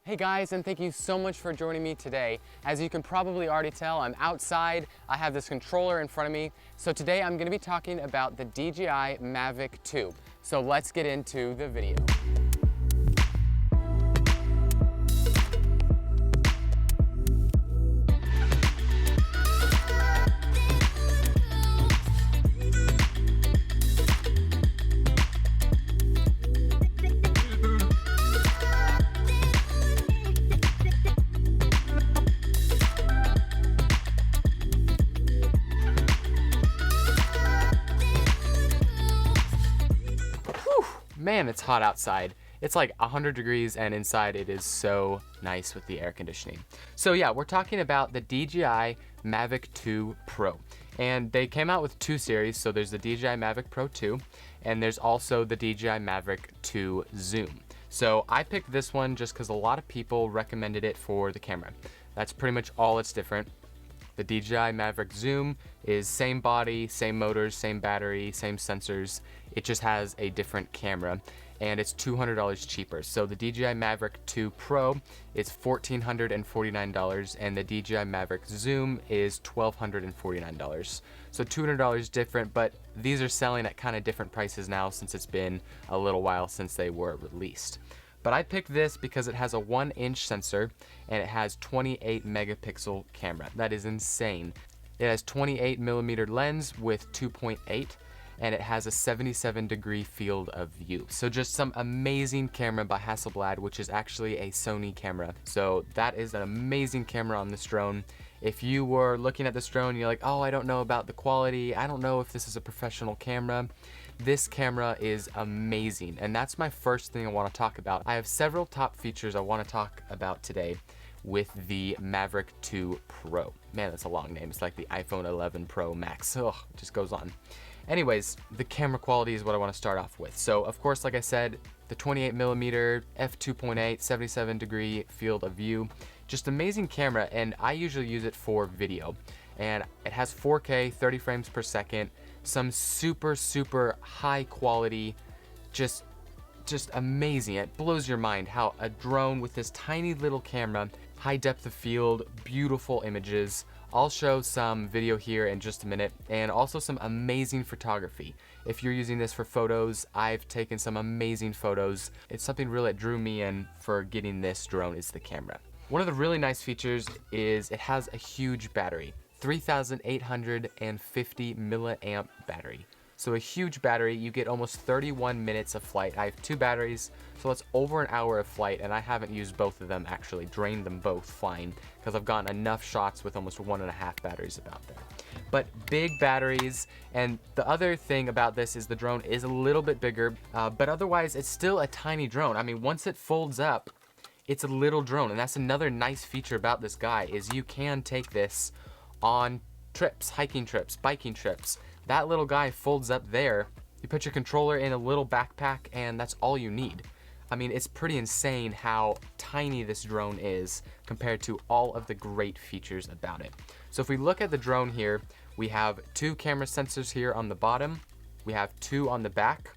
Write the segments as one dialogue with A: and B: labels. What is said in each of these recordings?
A: Hey guys, and thank you so much for joining me today. As you can probably already tell, I'm outside. I have this controller in front of me. So today I'm going to be talking about the DJI Mavic 2. So let's get into the video. Man, it's hot outside. It's like 100 degrees and inside it is so nice with the air conditioning. So yeah, we're talking about the DJI Mavic 2 Pro. And they came out with two series, so there's the DJI Mavic Pro 2 and there's also the DJI Mavic 2 Zoom. So I picked this one just because a lot of people recommended it for the camera. That's pretty much all it's different. The DJI Mavic Zoom is same body, same motors, same battery, same sensors. It just has a different camera and it's $200 cheaper. So the DJI Mavic 2 Pro is $1,449 and the DJI Mavic Zoom is $1,249. So $200 different, but these are selling at kind of different prices now since it's been a little while since they were released. But I picked this because it has a 1-inch sensor and it has 28 megapixel camera. That is insane. It has 28mm lens with 2.8 and it has a 77-degree field of view. So just some amazing camera by Hasselblad, which is actually a Sony camera. So that is an amazing camera on this drone. If you were looking at this drone and you're like, oh, I don't know about the quality, I don't know if this is a professional camera, this camera is amazing, and that's my first thing I want to talk about. I have several top features I want to talk about today with the Mavic 2 Pro. Man, that's a long name. It's like the iPhone 11 Pro Max. Ugh, it just goes on. Anyways, the camera quality is what I want to start off with. So, of course, like I said, the 28mm f2.8 77-degree field of view. Just amazing camera, and I usually use it for video. And it has 4K, 30 frames per second, some super high quality, just amazing. It blows your mind how a drone with this tiny little camera, high depth of field, beautiful images. I'll show some video here in just a minute, and also some amazing photography. If you're using this for photos, I've taken some amazing photos. It's something really that drew me in for getting this drone is the camera. One of the really nice features is it has a huge battery, 3,850 milliamp battery. So a huge battery, you get almost 31 minutes of flight. I have two batteries, so that's over an hour of flight, and I haven't used both of them, actually drained them both flying, because I've gotten enough shots with almost 1.5 batteries about there. But big batteries, and the other thing about this is the drone is a little bit bigger, but otherwise it's still a tiny drone. I mean, once it folds up, it's a little drone, and that's another nice feature about this guy is you can take this on trips, hiking trips, biking trips. That little guy folds up there. You put your controller in a little backpack and that's all you need. I mean, it's pretty insane how tiny this drone is compared to all of the great features about it. So if we look at the drone here, we have two camera sensors here on the bottom. We have two on the back,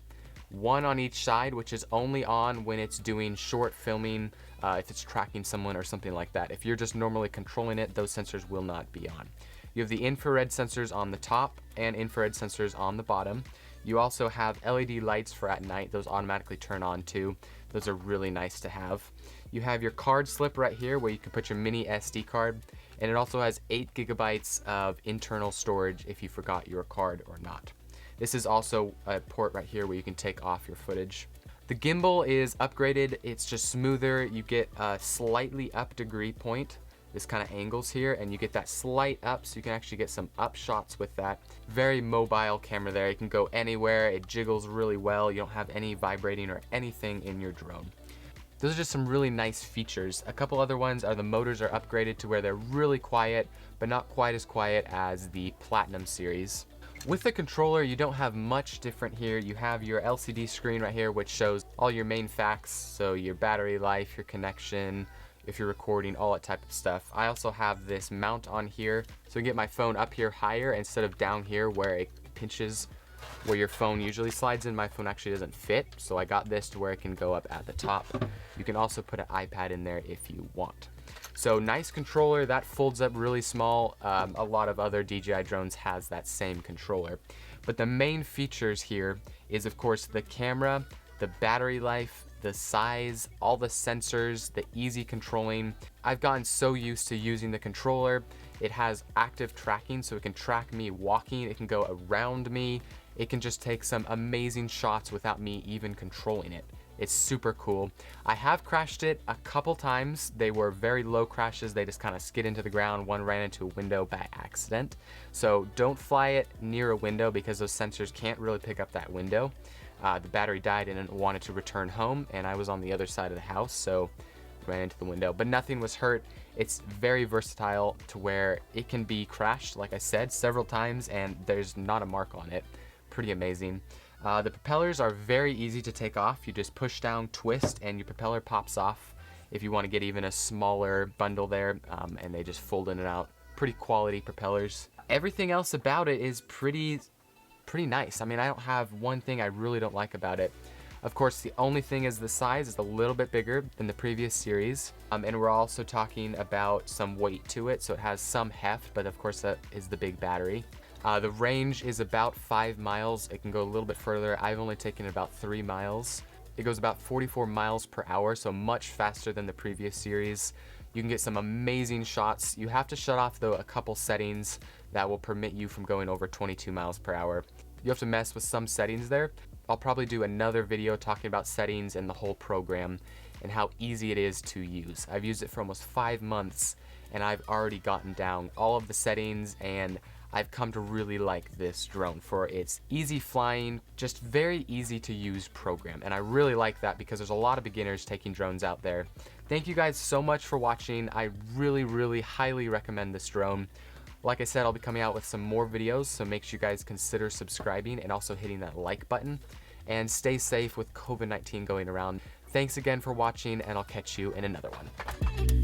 A: one on each side, which is only on when it's doing short filming, if it's tracking someone or something like that. If you're just normally controlling it, those sensors will not be on. You have the infrared sensors on the top and infrared sensors on the bottom. You also have LED lights for at night. Those automatically turn on too. Those are really nice to have. You have your card slip right here where you can put your mini SD card, and it also has 8 gigabytes of internal storage if you forgot your card or not. This is also a port right here where you can take off your footage. The gimbal is upgraded. It's just smoother. You get a slightly up degree point. This kind of angles here, and you get that slight up, so you can actually get some up shots with that. Very mobile camera there. You can go anywhere. It jiggles really well. You don't have any vibrating or anything in your drone. Those are just some really nice features. A couple other ones are the motors are upgraded to where they're really quiet, but not quite as quiet as the Platinum series. With the controller, you don't have much different here. You have your LCD screen right here, which shows all your main facts, so your battery life, your connection, if you're recording, all that type of stuff. I also have this mount on here, so I get my phone up here higher instead of down here where it pinches where your phone usually slides in. My phone actually doesn't fit, so I got this to where it can go up at the top. You can also put an iPad in there if you want. So nice controller, that folds up really small. A lot of other DJI drones has that same controller. But the main features here is, of course, the camera, the battery life, the size, all the sensors, the easy controlling. I've gotten so used to using the controller. It has active tracking, so it can track me walking, it can go around me, it can just take some amazing shots without me even controlling it. It's super cool. I have crashed it a couple times. They were very low crashes. They just kind of skid into the ground. One ran into a window by accident. So don't fly it near a window because those sensors can't really pick up that window. The battery died and it wanted to return home, and I was on the other side of the house, so ran into the window. But nothing was hurt. It's very versatile to where it can be crashed, like I said, several times, and there's not a mark on it. Pretty amazing. The propellers are very easy to take off. You just push down, twist, and your propeller pops off if you want to get even a smaller bundle there, and they just fold in and out. Pretty quality propellers. Everything else about it is pretty nice. I mean, I don't have one thing I really don't like about it. Of course, the only thing is the size is a little bit bigger than the previous series, and we're also talking about some weight to it, so it has some heft, but of course that is the big battery. The range is about 5 miles. It can go a little bit further. I've only taken about 3 miles. It goes about 44 miles per hour, so much faster than the previous series. You can get some amazing shots. You have to shut off, though, a couple settings that will permit you from going over 22 miles per hour. You have to mess with some settings there. I'll probably do another video talking about settings and the whole program and how easy it is to use. I've used it for almost 5 months, and I've already gotten down all of the settings, and I've come to really like this drone for its easy flying, just very easy to use program. And I really like that because there's a lot of beginners taking drones out there. Thank you guys so much for watching. I really highly recommend this drone. Like I said, I'll be coming out with some more videos, so make sure you guys consider subscribing and also hitting that like button. And stay safe with COVID-19 going around. Thanks again for watching, and I'll catch you in another one.